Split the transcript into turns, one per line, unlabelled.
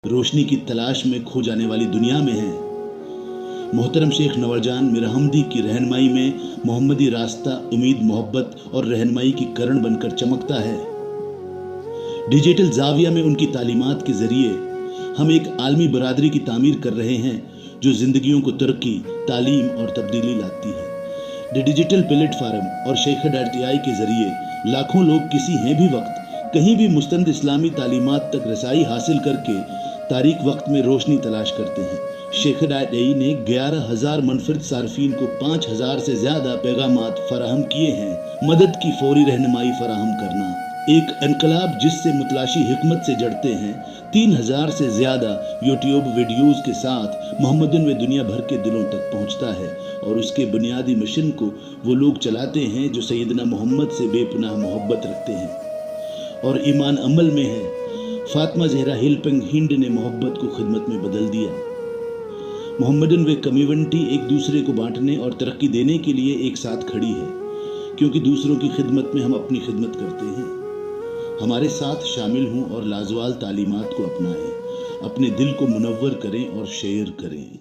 रोशनी की तलाश में खो जाने वाली दुनिया में हैं। मोहतरम शेख नवाजान मिरहमदी की रहनुमाई में मोहम्मदी रास्ता उम्मीद मोहब्बत और रहनुमाई की करण बनकर चमकता है। डिजिटल जाविया में उनकी तालीमात के जरिए हम एक आलमी बरादरी की तामीर कर रहे हैं जो जिंदगियों को तरक्की, तालीम और तब्दीली लाती है। द डिजिटल प्लेटफार्म और शेख.ai के जरिए लाखों लोग किसी हैं भी वक्त कहीं भी मुस्तंद इस्लामी तालीमात तक रसाई हासिल करके तारीख वक्त में रोशनी तलाश करते हैं। शेख.ai ने 11,000 मुनफरिद सार्फिन को 5,000 से ज्यादा पैगामात फराहम किए हैं। मदद की फौरी रहनुमाई फराहम करना एक इनकलाब जिससे मुतलाशी हिकमत से जड़ते हैं। 3,000 से ज्यादा यूट्यूब वीडियोस के साथ मोहम्मदन व दुनिया भर के दिलों तक पहुंचता है और उसके बुनियादी मिशन को वो लोग चलाते हैं जो सैयदना मोहम्मद से बेपनाह मोहब्बत रखते हैं और ईमान अमल में है। फातिमा ज़हरा हिलपेंग हिंद ने मोहब्बत को खिदमत में बदल दिया। मोहम्मदन व कम्युनिटी एक दूसरे को बांटने और तरक्की देने के लिए एक साथ खड़ी है, क्योंकि दूसरों की खिदमत में हम अपनी खिदमत करते हैं। हमारे साथ शामिल हों और लाजवाल तालीमात को अपनाएं, अपने दिल को मुनव्वर करें और शेयर करें।